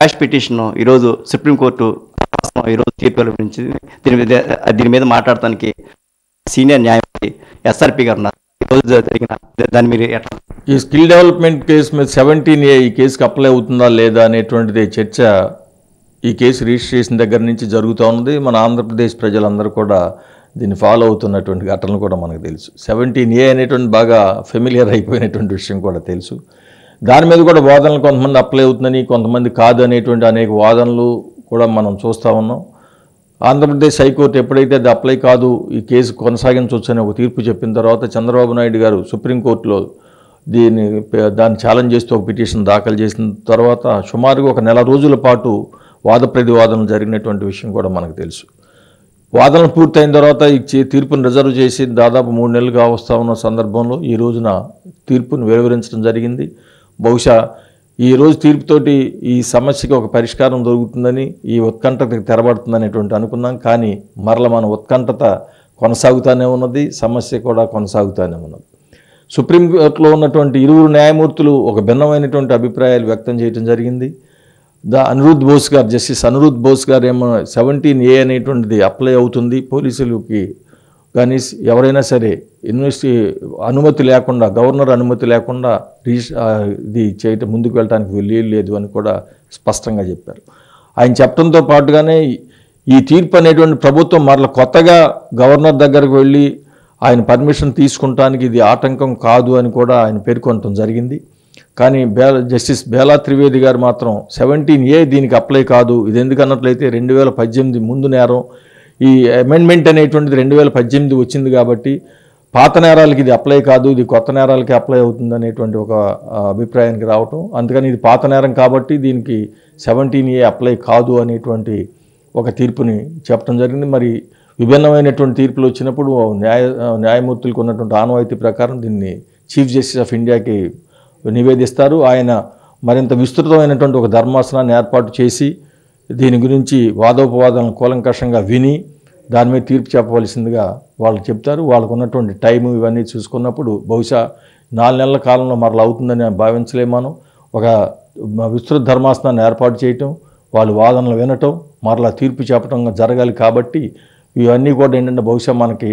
Quash petition ఈరోజు supreme court ఈరోజు తీర్పు వెలువరించింది. దీని మీద మాట్లాడటానికి సీనియర్ న్యాయమూర్తి ఎస్ఆర్పి గారు ఉన్నారు. ఈరోజు జరిగిన దాని మీరు ఎట్లా ఈ స్కిల్ డెవలప్మెంట్ కేసు మీద 17A ఈ కేసుకి అప్లై అవుతుందా లేదా అనేటువంటిది చర్చ ఈ కేసు రిజిస్ట్రేషన్ దగ్గర నుంచి జరుగుతూ ఉన్నది. మన ఆంధ్రప్రదేశ్ ప్రజలందరూ కూడా దీన్ని ఫాలో అవుతున్నటువంటి ఘటనలు కూడా మనకు తెలుసు. 17A అనేటువంటి బాగా ఫెమిలియర్ అయిపోయినటువంటి విషయం కూడా తెలుసు. దాని మీద కూడా వాదనలు కొంతమంది అప్లై అవుతుందని, కొంతమంది కాదు అనేటువంటి అనేక వాదనలు కూడా మనం చూస్తూ ఉన్నాం. ఆంధ్రప్రదేశ్ హైకోర్టు ఎప్పుడైతే అది అప్లై కాదు, ఈ కేసు కొనసాగించవచ్చు అని ఒక తీర్పు చెప్పిన తర్వాత చంద్రబాబు నాయుడు గారు సుప్రీంకోర్టులో దాన్ని ఛాలెంజ్ చేస్తూ ఒక పిటిషన్ దాఖలు చేసిన తర్వాత సుమారుగా ఒక నెల రోజుల పాటు వాద ప్రతివాదనలు జరిగినటువంటి విషయం కూడా మనకు తెలుసు. వాదనలు పూర్తయిన తర్వాత ఈ తీర్పును రిజర్వ్ చేసి దాదాపు 3 నెలలుగా వస్తూ ఉన్న సందర్భంలో ఈ రోజున తీర్పును వెలువరించడం జరిగింది. బహుశా ఈ రోజు తీర్పుతోటి ఈ సమస్యకి ఒక పరిష్కారం దొరుకుతుందని, ఈ ఉత్కంఠతకి తెరబడుతుందనేటువంటి అనుకున్నాం. కానీ మరల మన ఉత్కంఠత కొనసాగుతూనే ఉన్నది, సమస్య కూడా కొనసాగుతూనే ఉన్నది. సుప్రీంకోర్టులో ఉన్నటువంటి ఇరువురు న్యాయమూర్తులు ఒక భిన్నమైనటువంటి అభిప్రాయాలు వ్యక్తం చేయడం జరిగింది. అనిరుద్ బోస్ గారు, జస్టిస్ అనిరుద్ బోస్ గారు ఏమో 17A అనేటువంటిది అప్లై అవుతుంది పోలీసులకి, కానీ ఎవరైనా సరే అనుమతి లేకుండా, గవర్నర్ అనుమతి లేకుండా ఇది చేయటం ముందుకు వెళ్ళడానికి లేదు అని కూడా స్పష్టంగా చెప్పారు. ఆయన చెప్పడంతో పాటుగానే ఈ తీర్పు అనేటువంటి ప్రభుత్వం మరల కొత్తగా గవర్నర్ దగ్గరకు వెళ్ళి ఆయన పర్మిషన్ తీసుకుంటానికి ఇది ఆటంకం కాదు అని కూడా ఆయన పేర్కొనడం జరిగింది. కానీ జస్టిస్ బేలా త్రివేది గారు మాత్రం 17A దీనికి అప్లై కాదు, ఇది ఎందుకన్నట్లయితే 2018 ముందు నేరం, ఈ అమెండ్మెంట్ అనేటువంటిది 2018 వచ్చింది కాబట్టి పాత నేరాలకి ఇది అప్లై కాదు, ఇది కొత్త నేరాలకి అప్లై అవుతుంది అనేటువంటి ఒక అభిప్రాయానికి రావటం. అందుకని ఇది పాత నేరం కాబట్టి దీనికి 17A అప్లై కాదు అనేటువంటి ఒక తీర్పుని చెప్పడం జరిగింది. మరి విభిన్నమైనటువంటి తీర్పులు వచ్చినప్పుడు న్యాయమూర్తులకు ఉన్నటువంటి ఆనవాయితీ ప్రకారం దీన్ని చీఫ్ జస్టిస్ ఆఫ్ ఇండియాకి నివేదిస్తారు. ఆయన మరింత విస్తృతమైనటువంటి ఒక ధర్మాసనాన్ని ఏర్పాటు చేసి దీని గురించి వాదోపవాదాలను కూలంకషంగా విని దాని మీద తీర్పు చెప్పవలసిందిగా వాళ్ళు చెప్తారు. వాళ్ళకు ఉన్నటువంటి టైము ఇవన్నీ చూసుకున్నప్పుడు బహుశా 4 నెలల కాలంలో మరలా అవుతుందని భావించలేము. మనం ఒక విస్తృత ధర్మాసనాన్ని ఏర్పాటు చేయటం, వాళ్ళు వాదనలు వినటం, మరలా తీర్పు చెప్పడం జరగాలి. కాబట్టి ఇవన్నీ కూడా ఏంటంటే బహుశా మనకి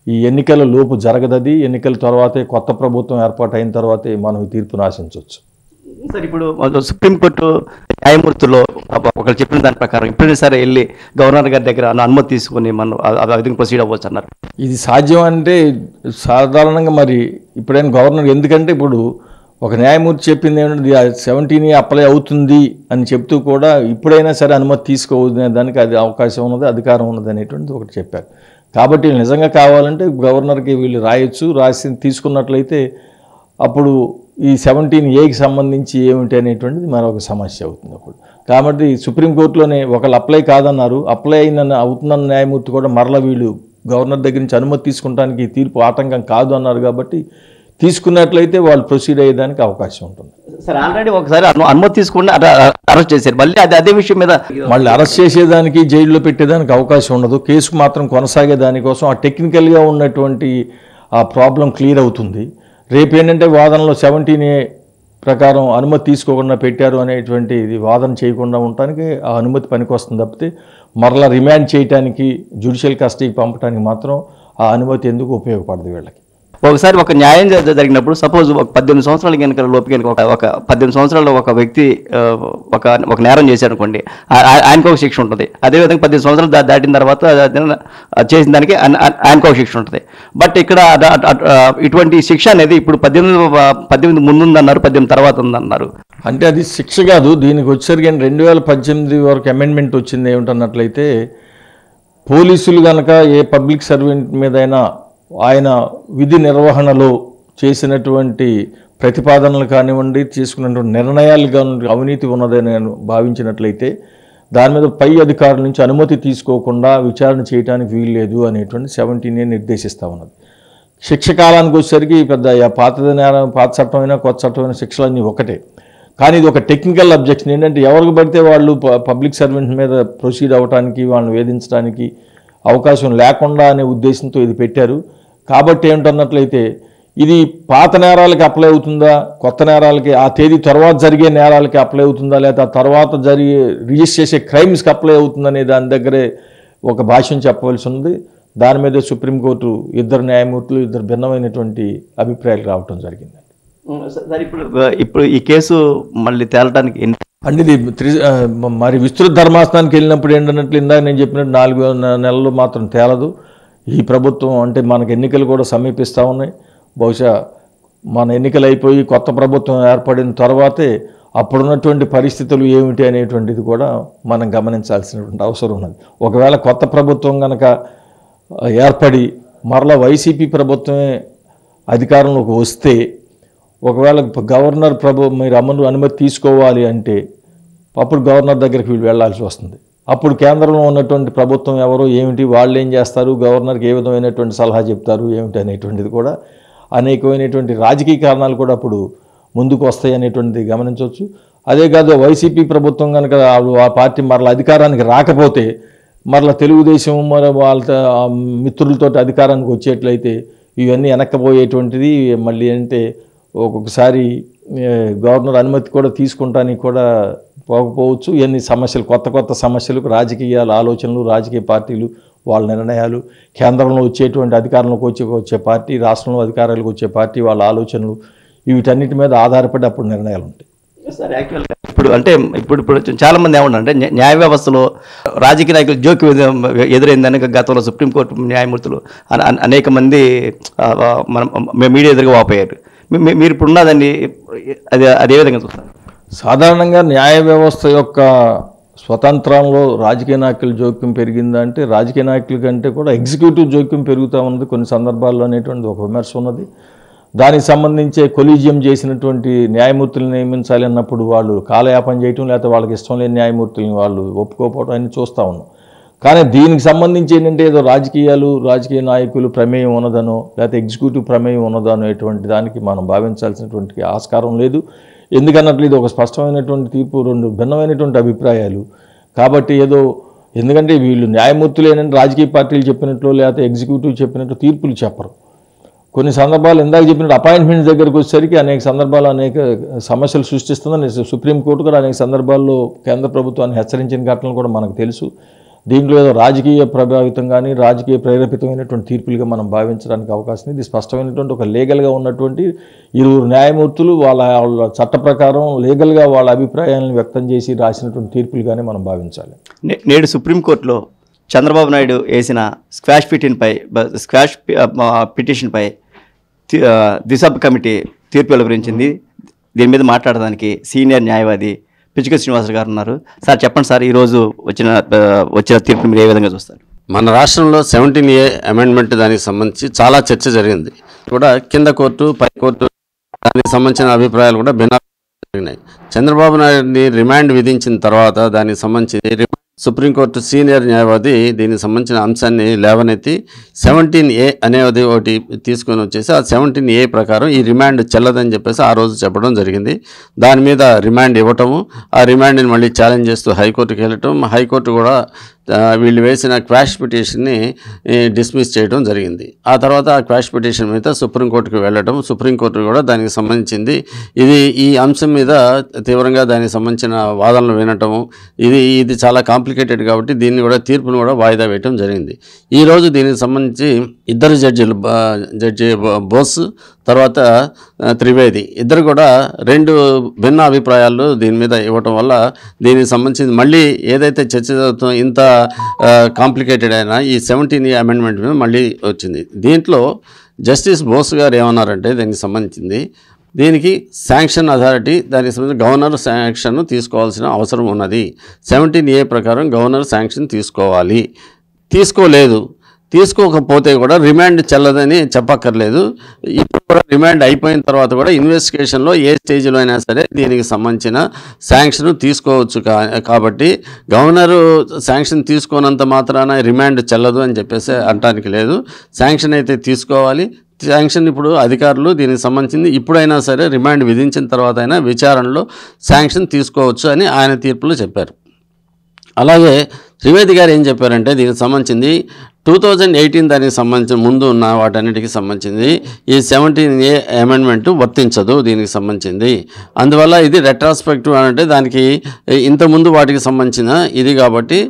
ఈ ఎన్నికల లోపు జరగదది, ఎన్నికల తర్వాతే కొత్త ప్రభుత్వం ఏర్పాటు అయిన తర్వాతే మనం ఈ తీర్పును ఆశించవచ్చు. సార్, ఇప్పుడు సుప్రీంకోర్టు న్యాయమూర్తుల్లో ఒకరు చెప్పిన దాని ప్రకారం ఇప్పుడైనా సరే వెళ్ళి గవర్నర్ గారి దగ్గర అనుమతి తీసుకుని మనం ఆ విధంగా ప్రొసీడ్ అవ్వచ్చు అన్నారు. ఇది సాధ్యం అంటే సాధారణంగా మరి ఇప్పుడైనా గవర్నర్, ఎందుకంటే ఇప్పుడు ఒక న్యాయమూర్తి చెప్పింది ఏమంటే 17A అప్లై అవుతుంది అని చెప్తూ కూడా ఇప్పుడైనా సరే అనుమతి తీసుకోవద్దు దానికి అది అవకాశం ఉన్నది, అధికారం ఉన్నది అనేటువంటిది ఒకటి చెప్పారు. కాబట్టి నిజంగా కావాలంటే గవర్నర్కి వీళ్ళు రాయొచ్చు, రాసి తీసుకున్నట్లయితే అప్పుడు ఈ 17Aకి సంబంధించి ఏమిటి అనేటువంటిది మరొక సమస్య అవుతుంది అప్పుడు. కాబట్టి సుప్రీంకోర్టులోనే ఒకళ్ళు అప్లై కాదన్నారు, అప్లై అవుతుందన్న న్యాయమూర్తి కూడా మరలా వీళ్ళు గవర్నర్ దగ్గర నుంచి అనుమతి తీసుకుంటానికి తీర్పు ఆటంకం కాదు అన్నారు. కాబట్టి తీసుకున్నట్లయితే వాళ్ళు ప్రొసీడ్ అయ్యేదానికి అవకాశం ఉంటుంది. సార్, ఆల్రెడీ ఒకసారి అనుమతి తీసుకుని అరెస్ట్ చేశారు, మళ్ళీ అదే విషయం మీద మళ్ళీ అరెస్ట్ చేసేదానికి, జైల్లో పెట్టేదానికి అవకాశం ఉండదు. కేసు మాత్రం కొనసాగే దానికోసం ఆ టెక్నికల్గా ఉన్నటువంటి ఆ ప్రాబ్లం క్లియర్ అవుతుంది. రేపు ఏంటంటే వాదనలో 17A ప్రకారం అనుమతి తీసుకోకుండా పెట్టారు అనేటువంటి వాదన చేయకుండా ఉండటానికి ఆ అనుమతి పనికి వస్తుంది తప్పితే మరలా రిమాండ్ చేయడానికి, జ్యుడిషియల్ కస్టడీకి పంపడానికి మాత్రం ఆ అనుమతి ఎందుకు ఉపయోగపడదు వీళ్ళకి. ఒకసారి ఒక న్యాయం జరిగినప్పుడు సపోజ్ ఒక 18 సంవత్సరాల కనుక లోపు కనుక ఒక 18 సంవత్సరాల్లో ఒక వ్యక్తి ఒక నేరం చేశాడు అనుకోండి, ఆయనకు ఒక శిక్ష ఉంటుంది. అదేవిధంగా 18 సంవత్సరాలు దాటిన తర్వాత చేసిన దానికి ఆయనకు ఒక శిక్ష ఉంటుంది. బట్ ఇక్కడ ఇటువంటి శిక్ష అనేది ఇప్పుడు 18 ముందు ఉందన్నారు, 18 తర్వాత ఉందన్నారు. అంటే అది శిక్ష కాదు. దీనికి వచ్చేసరికి 2018 వరకు అమెండ్మెంట్ వచ్చింది. ఏమిటన్నట్లయితే పోలీసులు కనుక ఏ పబ్లిక్ సర్వెంట్ మీదైనా ఆయన విధి నిర్వహణలో చేసినటువంటి ప్రతిపాదనలు కానివ్వండి, తీసుకున్నటువంటి నిర్ణయాలు కానివ్వండి అవినీతి ఉన్నదని నేను భావించినట్లయితే దాని మీద పై అధికారుల నుంచి అనుమతి తీసుకోకుండా విచారణ చేయడానికి వీల్లేదు అనేటువంటి 17A నిర్దేశిస్తూ ఉన్నది. శిక్ష కాలానికి వచ్చేసరికి పెద్ద పాత చట్టమైనా కొత్త చట్టమైనా శిక్షలన్నీ ఒకటే. కానీ ఇది ఒక టెక్నికల్ అబ్జెక్షన్. ఏంటంటే ఎవరికి పడితే వాళ్ళు పబ్లిక్ సర్వెంట్ మీద ప్రొసీడ్ అవ్వడానికి, వాళ్ళని వేధించడానికి అవకాశం లేకుండా అనే ఉద్దేశంతో ఇది పెట్టారు. కాబట్టి ఏమిటన్నట్లయితే ఇది పాత నేరాలకి అప్లై అవుతుందా, కొత్త నేరాలకి ఆ తేదీ తర్వాత జరిగే నేరాలకి అప్లై అవుతుందా, లేదా తర్వాత జరిగే రిజిస్టర్ చేసే క్రైమ్స్కి అప్లై అవుతుందనే దాని దగ్గరే ఒక భాష్యం చెప్పవలసి ఉంది. దాని మీద సుప్రీంకోర్టు ఇద్దరు న్యాయమూర్తులు ఇద్దరు భిన్నమైనటువంటి అభిప్రాయాలు రావటం జరిగింది. సార్ ఇప్పుడు ఈ కేసు మళ్ళీ తేలడానికి అంటే ఇది మరి విస్తృత ధర్మాసనానికి వెళ్ళినప్పుడు ఏంటన్నట్లు ఇందాక నేను చెప్పినట్టు 4 నెలలు మాత్రం తేలదు. ఈ ప్రభుత్వం అంటే మనకు ఎన్నికలు కూడా సమీపిస్తూ ఉన్నాయి. బహుశా మన ఎన్నికలు అయిపోయి కొత్త ప్రభుత్వం ఏర్పడిన తర్వాతే అప్పుడున్నటువంటి పరిస్థితులు ఏమిటి అనేటువంటిది కూడా మనం గమనించాల్సినటువంటి అవసరం ఉన్నది. ఒకవేళ కొత్త ప్రభుత్వం కనుక ఏర్పడి మరలా వైసీపీ ప్రభుత్వమే అధికారంలోకి వస్తే, ఒకవేళ గవర్నర్ మీరు అనుమతి తీసుకోవాలి అంటే అప్పుడు గవర్నర్ దగ్గరికి వీళ్ళు వెళ్లాల్సి వస్తుంది. అప్పుడు కేంద్రంలో ఉన్నటువంటి ప్రభుత్వం ఎవరో ఏమిటి, వాళ్ళు ఏం చేస్తారు, గవర్నర్కి ఏ విధమైనటువంటి సలహా చెప్తారు ఏమిటి అనేటువంటిది కూడా అనేకమైనటువంటి రాజకీయ కారణాలు కూడా అప్పుడు ముందుకు వస్తాయి అనేటువంటిది గమనించవచ్చు. అదే కాదు వైసీపీ ప్రభుత్వం కనుక ఆ పార్టీ మరలా అధికారానికి రాకపోతే మరలా తెలుగుదేశం మరి వాళ్ళ మిత్రులతో అధికారానికి వచ్చేట్లయితే ఇవన్నీ వెనక్కపోయేటువంటిది. మళ్ళీ అంటే ఒక్కొక్కసారి గవర్నర్ అనుమతి కూడా తీసుకుంటానికి కూడా పోకపోవచ్చు. ఇవన్నీ సమస్యలు, కొత్త సమస్యలకు రాజకీయాల ఆలోచనలు, రాజకీయ పార్టీలు వాళ్ళ నిర్ణయాలు, కేంద్రంలో వచ్చేటువంటి అధికారంలోకి వచ్చే పార్టీ, రాష్ట్రంలో అధికారాలకు వచ్చే పార్టీ వాళ్ళ ఆలోచనలు, వీటన్నిటి మీద ఆధారపడి అప్పుడు నిర్ణయాలు ఉంటాయి. సార్ యాక్చువల్గా ఇప్పుడు చాలా మంది ఏమంటారంటే న్యాయ వ్యవస్థలో రాజకీయ నాయకులు జోక్యం ఎదురైందని గతంలో సుప్రీంకోర్టు న్యాయమూర్తులు అనేక మంది మీడియా ఎదురుగా వాపోయారు. మీరు ఇప్పుడు ఉన్నదాన్ని అదే విధంగా చూస్తారు? సాధారణంగా న్యాయ వ్యవస్థ యొక్క స్వతంత్రంలో రాజకీయ నాయకుల జోక్యం పెరిగిందంటే రాజకీయ నాయకుల కంటే కూడా ఎగ్జిక్యూటివ్ జోక్యం పెరుగుతూ ఉన్నది కొన్ని సందర్భాల్లో అనేటువంటి ఒక విమర్శ ఉన్నది. దానికి సంబంధించే కొలీజియం చేసినటువంటి న్యాయమూర్తులను నియమించాలి అన్నప్పుడు వాళ్ళు కాలయాపన చేయటం, లేకపోతే వాళ్ళకి ఇష్టం లేని న్యాయమూర్తులను వాళ్ళు ఒప్పుకోకపోవడం అన్ని చూస్తూ ఉన్నాం. కానీ దీనికి సంబంధించి ఏంటంటే ఏదో రాజకీయ నాయకులు ప్రమేయం ఉన్నదనో లేకపోతే ఎగ్జిక్యూటివ్ ప్రమేయం ఉన్నదనో ఎటువంటి దానికి మనం భావించాల్సినటువంటి ఆస్కారం లేదు. ఎందుకన్నట్లు ఇది ఒక స్పష్టమైనటువంటి తీర్పు, రెండు భిన్నమైనటువంటి అభిప్రాయాలు. కాబట్టి ఎందుకంటే వీళ్ళు న్యాయమూర్తులు ఏంటంటే రాజకీయ పార్టీలు చెప్పినట్లు లేకపోతే ఎగ్జిక్యూటివ్ చెప్పినట్టు తీర్పులు చెప్పరు. కొన్ని సందర్భాలు ఇందాక చెప్పినట్టు అపాయింట్మెంట్స్ దగ్గరికి వచ్చేసరికి అనేక సందర్భాలు అనేక సమస్యలు సృష్టిస్తుందని సుప్రీంకోర్టు కూడా అనేక సందర్భాల్లో కేంద్ర ప్రభుత్వాన్ని హెచ్చరించిన ఘటనలు కూడా మనకు తెలుసు. దీంట్లో ఏదో రాజకీయ ప్రభావితం కానీ రాజకీయ ప్రేరేపితమైనటువంటి తీర్పులుగా మనం భావించడానికి అవకాశం ఇది స్పష్టమైనటువంటి ఒక లీగల్గా ఉన్నటువంటి ఇరువురు న్యాయమూర్తులు వాళ్ళ చట్ట ప్రకారం లీగల్గా వాళ్ళ అభిప్రాయాలను వ్యక్తం చేసి రాసినటువంటి తీర్పులుగానే మనం భావించాలి. నేడు సుప్రీంకోర్టులో చంద్రబాబు నాయుడు వేసిన స్క్వాష్ పిటిషన్పై దిశబ్ కమిటీ తీర్పు వెలువరించింది. దీని మీద మాట్లాడడానికి సీనియర్ న్యాయవాది పిచ్చుక శ్రీనివాసరావు గారు ఉన్నారు. సార్ చెప్పండి సార్, ఈరోజు వచ్చిన తీర్పు మీరు ఏ విధంగా చూస్తారు? మన రాష్ట్రంలో 17A అమెండ్మెంట్ దానికి సంబంధించి చాలా చర్చ జరిగింది. కూడా కింద కోర్టు పై కోర్టు దానికి సంబంధించిన అభిప్రాయాలు కూడా భిన్నాలు జరిగినాయి. చంద్రబాబు నాయుడిని రిమాండ్ విధించిన తర్వాత దానికి సంబంధించి సుప్రీంకోర్టు సీనియర్ న్యాయవాది దీనికి సంబంధించిన అంశాన్ని లేవనెత్తి 17A అనేది ఒకటి తీసుకొని వచ్చేసి ఆ 17A ప్రకారం ఈ రిమాండ్ చెల్లదని చెప్పేసి ఆ రోజు చెప్పడం జరిగింది. దాని మీద రిమాండ్ ఇవ్వటము, ఆ రిమాండ్ని మళ్ళీ ఛాలెంజ్ చేస్తూ హైకోర్టుకి వెళ్ళటం, హైకోర్టు కూడా వీళ్ళు వేసిన క్వాష్ పిటిషన్ని డిస్మిస్ చేయడం జరిగింది. ఆ తర్వాత ఆ క్వాష్ పిటిషన్ మీద సుప్రీంకోర్టుకి వెళ్ళటం, సుప్రీంకోర్టు కూడా దానికి సంబంధించింది ఈ అంశం మీద తీవ్రంగా దానికి సంబంధించిన వాదనలు వినటము, ఇది చాలా కాంప్లికేటెడ్ కాబట్టి దీన్ని కూడా తీర్పును కూడా వాయిదా వేయటం జరిగింది. ఈరోజు దీనికి సంబంధించి ఇద్దరు జడ్జి బోస్ తర్వాత త్రివేది ఇద్దరు కూడా రెండు భిన్న అభిప్రాయాలు దీని మీద ఇవ్వటం వల్ల దీనికి సంబంధించి మళ్ళీ ఏదైతే చర్చ జరుగుతుందో ఇంత కాంప్లికేటెడ్ అయినా ఈ 17A అమెండ్మెంట్ మీద మళ్ళీ వచ్చింది. దీంట్లో జస్టిస్ బోస్ గారు ఏమన్నారంటే దీనికి సంబంధించింది దీనికి శాంక్షన్ అథారిటీ దానికి సంబంధించి గవర్నర్ శాంక్షన్ తీసుకోవాల్సిన అవసరం ఉన్నది. 17A ప్రకారం గవర్నర్ శాంక్షన్ తీసుకోకపోతే కూడా రిమాండ్ చెల్లదని చెప్పక్కర్లేదు. ఇప్పుడు కూడా రిమాండ్ అయిపోయిన తర్వాత కూడా ఇన్వెస్టిగేషన్లో ఏ స్టేజ్లో అయినా సరే దీనికి సంబంధించిన శాంక్షన్ తీసుకోవచ్చు. కాబట్టి గవర్నరు శాంక్షన్ తీసుకోనంత మాత్రాన రిమాండ్ చెల్లదు అని చెప్పేసి అనడానికి లేదు. శాంక్షన్ అయితే తీసుకోవాలి. శాంక్షన్ ఇప్పుడు అధికారులు దీనికి సంబంధించింది ఇప్పుడైనా సరే రిమాండ్ విధించిన తర్వాత అయినా విచారణలో శాంక్షన్ తీసుకోవచ్చు అని ఆయన తీర్పులో చెప్పారు. అలాగే త్రివేది గారు ఏం చెప్పారంటే దీనికి సంబంధించింది 2018 దానికి సంబంధించిన ముందు ఉన్న వాటన్నిటికి సంబంధించింది ఈ 17A అమెండ్మెంట్ వర్తించదు దీనికి సంబంధించింది. అందువల్ల ఇది రెట్రాస్పెక్టివ్ అంటే దానికి ఇంతకుముందు వాటికి సంబంధించిన ఇది కాబట్టి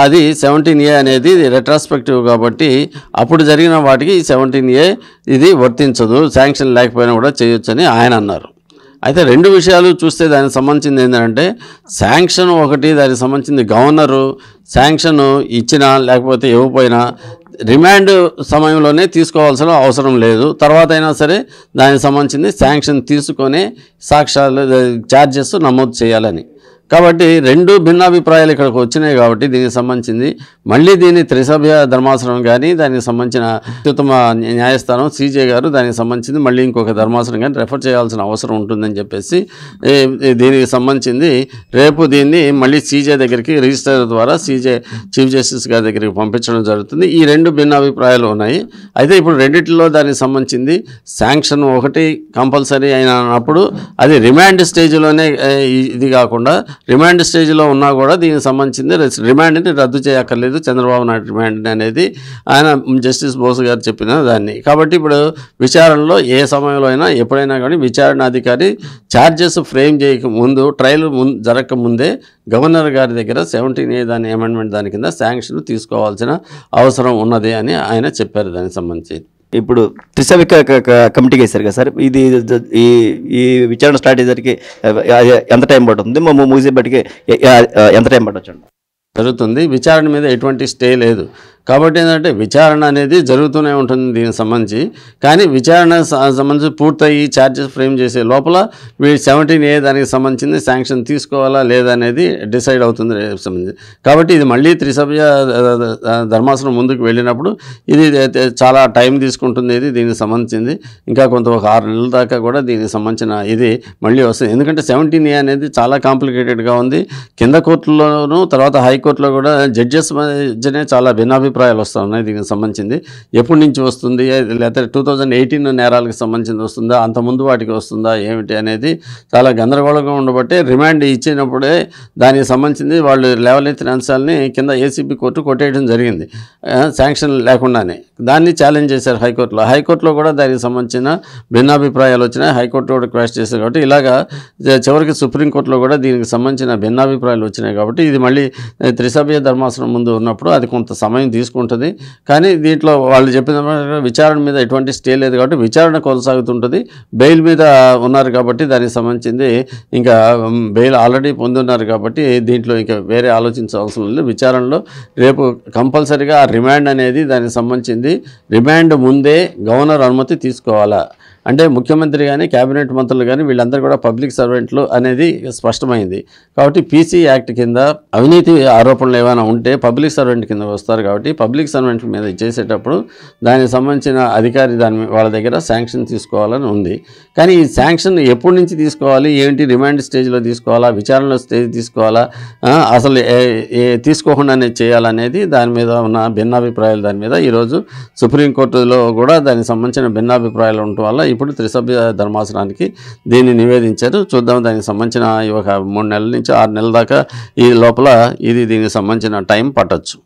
అది 17A అనేది రెట్రాస్పెక్టివ్ కాబట్టి అప్పుడు జరిగిన వాటికి 17A ఇది వర్తించదు, శాంక్షన్ లేకపోయినా కూడా చేయొచ్చని ఆయన అన్నారు. అయితే రెండు విషయాలు చూస్తే దానికి సంబంధించింది ఏంటంటే శాంక్షన్ ఒకటి, దానికి సంబంధించింది గవర్నరు శాంక్షన్ ఇచ్చినా లేకపోతే ఇవ్వకపోయినా రిమాండ్ సమయంలోనే తీసుకోవాల్సిన అవసరం లేదు, తర్వాత అయినా సరే దానికి సంబంధించింది శాంక్షన్ తీసుకొని సాక్ష్యాలు ఛార్జెస్ నమోదు చేయాలని. కాబట్టి రెండు భిన్నాభిప్రాయాలు ఇక్కడికి వచ్చినాయి కాబట్టి దీనికి సంబంధించింది మళ్ళీ దీన్ని త్రిసభ్య ధర్మాసనం కానీ దానికి సంబంధించిన అత్యుత్తమ న్యాయస్థానం CJ గారు దానికి సంబంధించింది మళ్ళీ ఇంకొక ధర్మాసనం కానీ రెఫర్ చేయాల్సిన అవసరం ఉంటుందని చెప్పేసి దీనికి సంబంధించింది రేపు దీన్ని మళ్ళీ CJ దగ్గరికి రిజిస్టర్ ద్వారా చీఫ్ జస్టిస్ గారి దగ్గరికి పంపించడం జరుగుతుంది. ఈ రెండు భిన్నాభిప్రాయాలు ఉన్నాయి. అయితే ఇప్పుడు రెండిట్లో దానికి సంబంధించింది శాంక్షన్ ఒకటి కంపల్సరీ అయినప్పుడు అది రిమాండ్ స్టేజ్లోనే ఇది కాకుండా రిమాండ్ స్టేజ్లో ఉన్నా కూడా దీనికి సంబంధించింది రిమాండ్ని రద్దు చేయక్కర్లేదు, చంద్రబాబు నాయుడు రిమాండ్ అనేది ఆయన జస్టిస్ బోస్ గారు చెప్పిన దాన్ని. కాబట్టి ఇప్పుడు విచారణలో ఏ సమయంలో అయినా ఎప్పుడైనా కానీ విచారణ అధికారి ఛార్జెస్ ఫ్రేమ్ చేయక ముందు ట్రయల్ జరగక ముందే గవర్నర్ గారి దగ్గర 17A దాని అమెండ్మెంట్ దాని కింద శాంక్షన్ తీసుకోవాల్సిన అవసరం ఉన్నది అని ఆయన చెప్పారు దానికి సంబంధించి. ఇప్పుడు త్రిసభ్య కమిటీకి వేశారు కదా సార్, ఇది ఈ విచారణ స్టార్ట్ అయ్యేసరికి ఎంత టైం పడుతుంది, ముగిసేపటికి ఎంత టైం పట్టొచ్చు? జరుగుతుంది. విచారణ మీద ఎటువంటి స్టే లేదు కాబట్టి ఏంటంటే విచారణ అనేది జరుగుతూనే ఉంటుంది దీనికి సంబంధించి. కానీ విచారణ సంబంధించి పూర్తయి ఛార్జెస్ ఫ్రేమ్ చేసే లోపల వీళ్ళు 17A దానికి సంబంధించింది శాంక్షన్ తీసుకోవాలా లేదా అనేది డిసైడ్ అవుతుంది సంబంధించి. కాబట్టి ఇది మళ్ళీ త్రిసభ్య ధర్మాసనం ముందుకు వెళ్ళినప్పుడు ఇది చాలా టైం తీసుకుంటుంది. ఇది దీనికి సంబంధించింది ఇంకా కొంత ఒక 6 నెలల దాకా కూడా దీనికి సంబంధించిన ఇది మళ్ళీ వస్తుంది. ఎందుకంటే 17A అనేది చాలా కాంప్లికేటెడ్గా ఉంది. కింద కోర్టులోనూ తర్వాత హైకోర్టులో కూడా జడ్జెస్ మధ్యనే చాలా భిన్నాభిప్రాయాలు వస్తూ ఉన్నాయి దీనికి సంబంధించింది. ఎప్పటి నుంచి వస్తుంది, లేకపోతే 2018 నేరాలకు సంబంధించింది వస్తుందా, అంతకుముందు వాటికి వస్తుందా ఏమిటి అనేది చాలా గందరగోళంగా ఉండబట్టే రిమాండ్ ఇచ్చినప్పుడే దానికి సంబంధించింది వాళ్ళు లేవనెత్తిన అంశాలని కింద ACB కోర్టు కొట్టేయడం జరిగింది శాంక్షన్ లేకుండానే. దాన్ని ఛాలెంజ్ చేశారు హైకోర్టులో. హైకోర్టులో కూడా దానికి సంబంధించిన భిన్నాభిప్రాయాలు వచ్చినాయి, హైకోర్టు కూడా క్వాష్ చేశారు. కాబట్టి ఇలాగా చివరికి సుప్రీంకోర్టులో కూడా దీనికి సంబంధించిన భిన్నాభిప్రాయాలు వచ్చినాయి. కాబట్టి ఇది మళ్ళీ త్రిసభ్య ధర్మాసనం ముందు ఉన్నప్పుడు అది కొంత సమయం తీసుకుంటుంది. కానీ దీంట్లో వాళ్ళు చెప్పిన విచారణ మీద ఎటువంటి స్టే లేదు కాబట్టి విచారణ కొనసాగుతుంటుంది. బెయిల్ మీద ఉన్నారు కాబట్టి దానికి సంబంధించింది ఇంకా బెయిల్ ఆల్రెడీ పొంది ఉన్నారు కాబట్టి దీంట్లో ఇంకా వేరే ఆలోచించవలసిన లేదు. విచారణలో రేపు కంపల్సరీగా ఆ రిమాండ్ అనేది దానికి సంబంధించింది రిమాండ్ ముందే గవర్నర్ అనుమతి తీసుకోవాలా అంటే ముఖ్యమంత్రి కానీ క్యాబినెట్ మంత్రులు కానీ వీళ్ళందరూ కూడా పబ్లిక్ సర్వెంట్లు అనేది స్పష్టమైంది. కాబట్టి PC యాక్ట్ కింద అవినీతి ఆరోపణలు ఏమైనా ఉంటే పబ్లిక్ సర్వెంట్ కింద వస్తారు. కాబట్టి పబ్లిక్ సర్వెంట్ మీద చేసేటప్పుడు దానికి సంబంధించిన అధికారి వాళ్ళ దగ్గర శాంక్షన్ తీసుకోవాలని ఉంది. కానీ ఈ శాంక్షన్ ఎప్పటి నుంచి తీసుకోవాలి, ఏంటి, రిమాండ్ స్టేజ్లో తీసుకోవాలా, విచారణలో స్టేజ్ తీసుకోవాలా, అసలు తీసుకోకుండానే చేయాలనేది దాని మీద ఉన్న భిన్నాభిప్రాయాలు దాని మీద ఈరోజు సుప్రీంకోర్టులో కూడా దానికి సంబంధించిన భిన్నాభిప్రాయాలు ఉండటం వల్ల ఇప్పుడు త్రిసభ్య ధర్మాసనానికి దీన్ని నివేదించారు. చూద్దాం దానికి సంబంధించిన ఒక 3 నెలల నుంచి 6 నెలల దాకా ఈ లోపల ఇది దీనికి సంబంధించిన టైం పట్టొచ్చు.